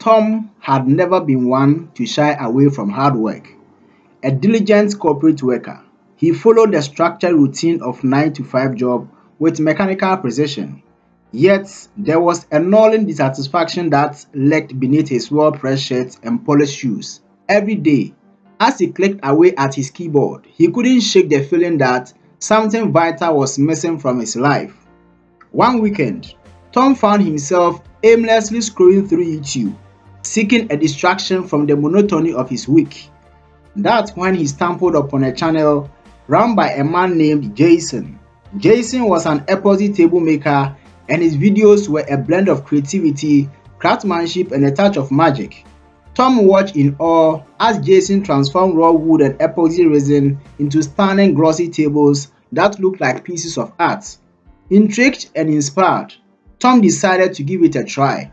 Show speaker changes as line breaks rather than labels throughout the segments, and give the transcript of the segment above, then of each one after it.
Tom had never been one to shy away from hard work. A diligent corporate worker, he followed the structured routine of 9 to 5 job with mechanical precision. Yet, there was a gnawing dissatisfaction that lurked beneath his well-pressed shirt and polished shoes. Every day, as he clicked away at his keyboard, he couldn't shake the feeling that something vital was missing from his life. One weekend, Tom found himself aimlessly scrolling through YouTube, seeking a distraction from the monotony of his week. That's when he stumbled upon a channel run by a man named Jason. Jason was an epoxy table maker, and his videos were a blend of creativity, craftsmanship, and a touch of magic. Tom watched in awe as Jason transformed raw wood and epoxy resin into stunning glossy tables that looked like pieces of art. Intrigued and inspired, Tom decided to give it a try.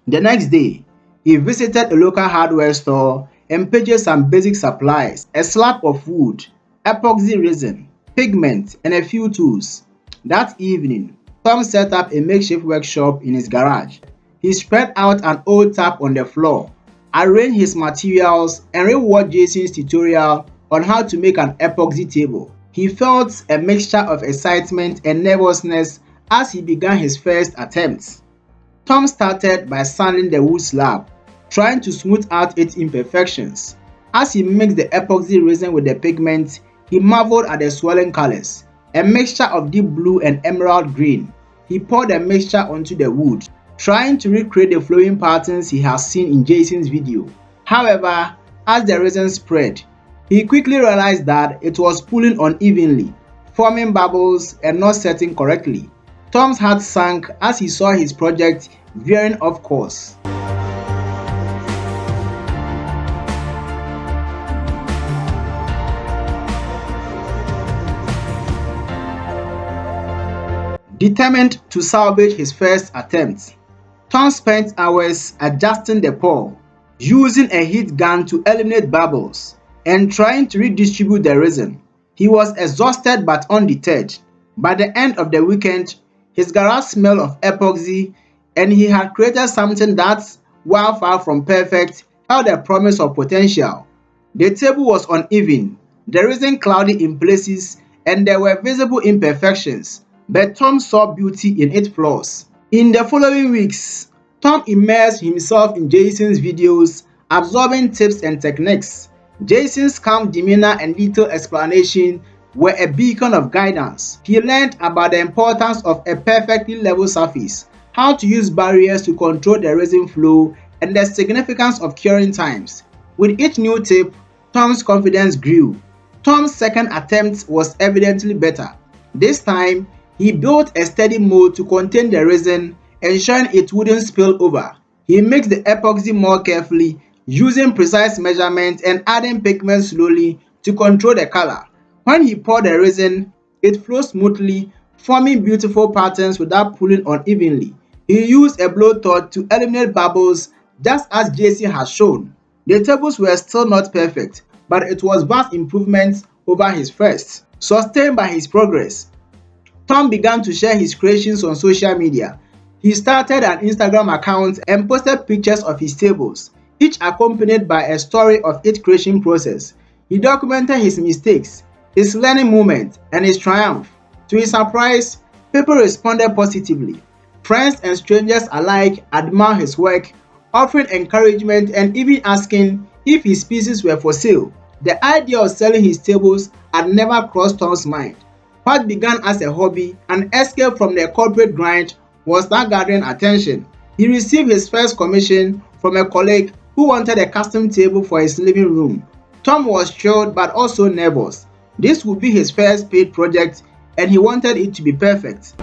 The next day, he visited a local hardware store and purchased some basic supplies: a slab of wood, epoxy resin, pigment, and a few tools. That evening, Tom set up a makeshift workshop in his garage. He spread out an old tap on the floor, arranged his materials, and rewatched Jason's tutorial on how to make an epoxy table. He felt a mixture of excitement and nervousness as he began his first attempt. Tom started by sanding the wood slab, trying to smooth out its imperfections. As he mixed the epoxy resin with the pigment, he marveled at the swirling colors, a mixture of deep blue and emerald green. He poured the mixture onto the wood, trying to recreate the flowing patterns he had seen in Jason's video. However, as the resin spread, he quickly realized that it was pooling unevenly, forming bubbles and not setting correctly. Tom's heart sank as he saw his project veering off course. Determined to salvage his first attempt, Tom spent hours adjusting the pour, using a heat gun to eliminate bubbles, and trying to redistribute the resin. He was exhausted but undeterred. By the end of the weekend, his garage smelled of epoxy, and he had created something that, while far from perfect, held a promise of potential. The table was uneven, the resin cloudy in places, and there were visible imperfections, but Tom saw beauty in its flaws. In the following weeks, Tom immersed himself in Jason's videos, absorbing tips and techniques. Jason's calm demeanor and detailed explanation were a beacon of guidance. He learned about the importance of a perfectly level surface, how to use barriers to control the resin flow, and the significance of curing times. With each new tip, Tom's confidence grew. Tom's second attempt was evidently better. This time, he built a steady mold to contain the resin, ensuring it wouldn't spill over. He mixed the epoxy more carefully, using precise measurements and adding pigment slowly to control the color. When he poured the resin, it flowed smoothly, forming beautiful patterns without pulling unevenly. He used a blowtorch to eliminate bubbles, just as Jason had shown. The tables were still not perfect, but it was vast improvement over his first. Sustained by his progress, Tom began to share his creations on social media. He started an Instagram account and posted pictures of his tables, each accompanied by a story of its creation process. He documented his mistakes, his learning moments, and his triumph. To his surprise, people responded positively. Friends and strangers alike admired his work, offering encouragement and even asking if his pieces were for sale. The idea of selling his tables had never crossed Tom's mind. What began as a hobby, an escape from the corporate grind, was now gathering attention. He received his first commission from a colleague who wanted a custom table for his living room. Tom was thrilled but also nervous. This would be his first paid project, and he wanted it to be perfect.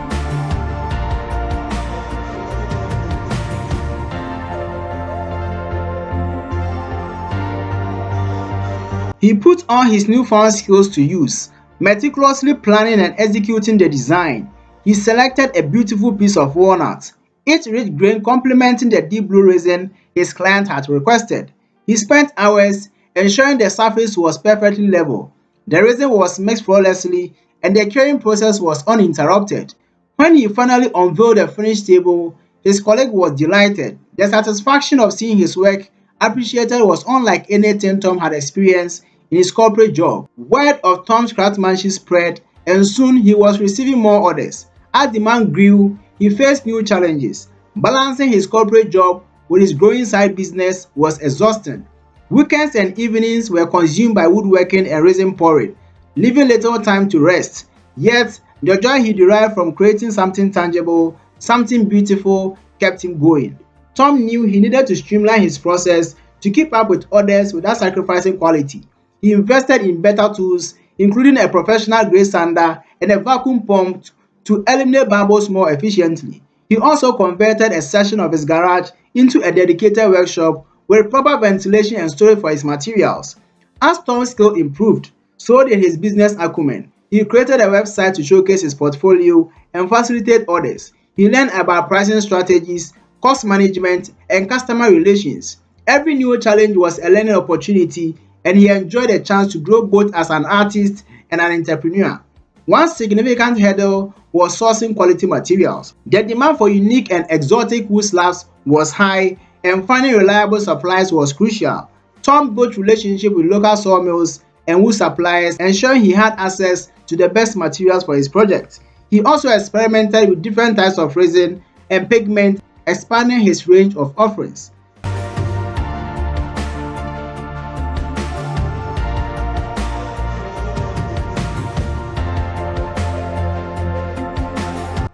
He put all his newfound skills to use, meticulously planning and executing the design. He selected a beautiful piece of walnut, each rich grain complementing the deep blue resin his client had requested. He spent hours ensuring the surface was perfectly level. The resin was mixed flawlessly, and the curing process was uninterrupted. When he finally unveiled the finished table, his colleague was delighted. The satisfaction of seeing his work appreciated was unlike anything Tom had experienced in his corporate job. Word of Tom's craftsmanship spread, and soon he was receiving more orders. As demand grew, he faced new challenges. Balancing his corporate job with his growing side business was exhausting. Weekends and evenings were consumed by woodworking and resin pouring, leaving little time to rest. Yet, the joy he derived from creating something tangible, something beautiful, kept him going. Tom knew he needed to streamline his process to keep up with others without sacrificing quality. He invested in better tools, including a professional grade sander and a vacuum pump to eliminate bubbles more efficiently. He also converted a section of his garage into a dedicated workshop with proper ventilation and storage for his materials. As Tom's skill improved, so did his business acumen. He created a website to showcase his portfolio and facilitate orders. He learned about pricing strategies, cost management, and customer relations. Every new challenge was a learning opportunity, and he enjoyed the chance to grow both as an artist and an entrepreneur. One significant hurdle was sourcing quality materials. The demand for unique and exotic wood slabs was high, and finding reliable supplies was crucial. Tom built relationships with local sawmills and wood suppliers, ensuring he had access to the best materials for his project. He also experimented with different types of resin and pigment, expanding his range of offerings.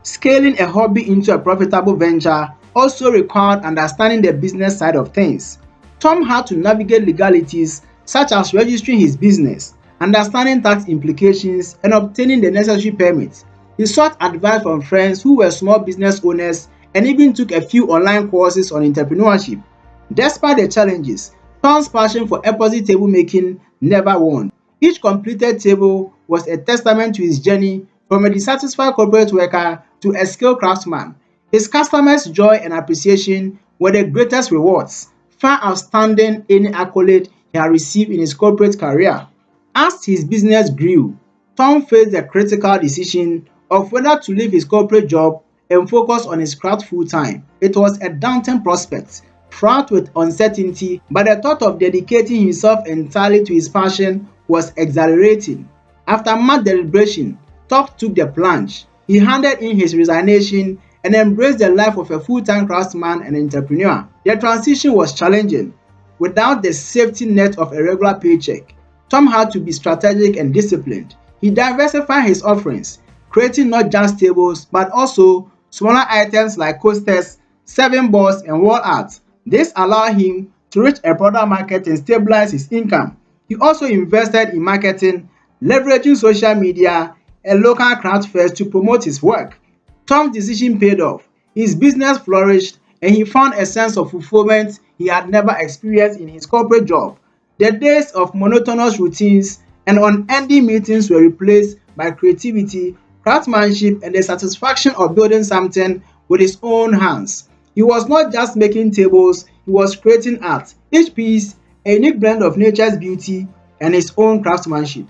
Scaling a hobby into a profitable venture also required understanding the business side of things. Tom had to navigate legalities such as registering his business, understanding tax implications, and obtaining the necessary permits. He sought advice from friends who were small business owners and even took a few online courses on entrepreneurship. Despite the challenges, Tom's passion for epoxy table making never waned. Each completed table was a testament to his journey from a dissatisfied corporate worker to a skilled craftsman. His customers' joy and appreciation were the greatest rewards, far outstanding any accolade he had received in his corporate career. As his business grew, Tom faced the critical decision of whether to leave his corporate job and focus on his craft full-time. It was a daunting prospect, fraught with uncertainty, but the thought of dedicating himself entirely to his passion was exhilarating. After much deliberation, Tom took the plunge. He handed in his resignation and embraced the life of a full-time craftsman and entrepreneur. The transition was challenging. Without the safety net of a regular paycheck, Tom had to be strategic and disciplined. He diversified his offerings, creating not just tables but also smaller items like coasters, serving boards, and wall art. This allowed him to reach a broader market and stabilize his income. He also invested in marketing, leveraging social media and local craft fairs to promote his work. Tom's decision paid off. His business flourished, and he found a sense of fulfillment he had never experienced in his corporate job. The days of monotonous routines and unending meetings were replaced by creativity, craftsmanship, and the satisfaction of building something with his own hands. He was not just making tables, he was creating art, each piece a unique blend of nature's beauty and his own craftsmanship.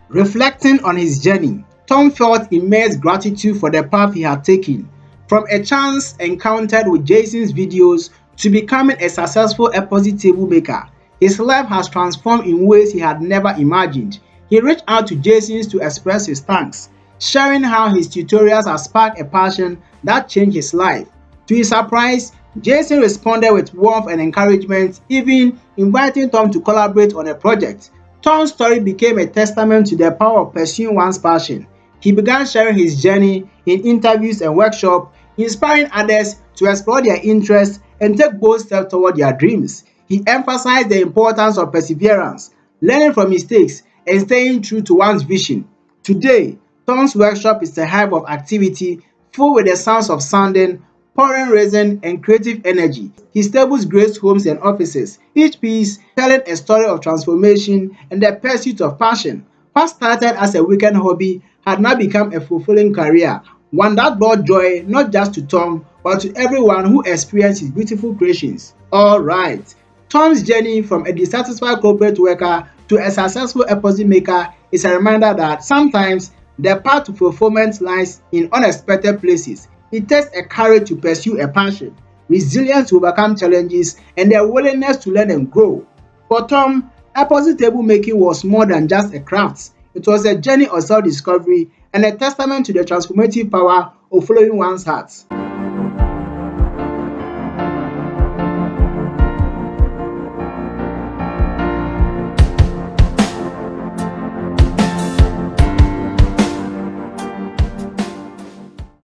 Reflecting on his journey, Tom felt immense gratitude for the path he had taken. From a chance encounter with Jason's videos to becoming a successful epoxy table maker, his life has transformed in ways he had never imagined. He reached out to Jason to express his thanks, sharing how his tutorials have sparked a passion that changed his life. To his surprise, Jason responded with warmth and encouragement, even inviting Tom to collaborate on a project. Tom's story became a testament to the power of pursuing one's passion. He began sharing his journey in interviews and workshops, inspiring others to explore their interests and take bold steps toward their dreams. He emphasized the importance of perseverance, learning from mistakes, and staying true to one's vision. Today, Tom's workshop is a hive of activity filled with the sounds of sanding, pouring resin, and creative energy. His tables grace homes and offices, each piece telling a story of transformation and the pursuit of passion. What started as a weekend hobby had now become a fulfilling career, one that brought joy not just to Tom, but to everyone who experienced his beautiful creations. Alright, Tom's journey from a dissatisfied corporate worker to a successful epoxy maker is a reminder that sometimes the path to fulfillment lies in unexpected places. It takes a courage to pursue a passion, resilience to overcome challenges, and a willingness to learn and grow. For Tom, epoxy table making was more than just a craft. It was a journey of self-discovery and a testament to the transformative power of following one's heart.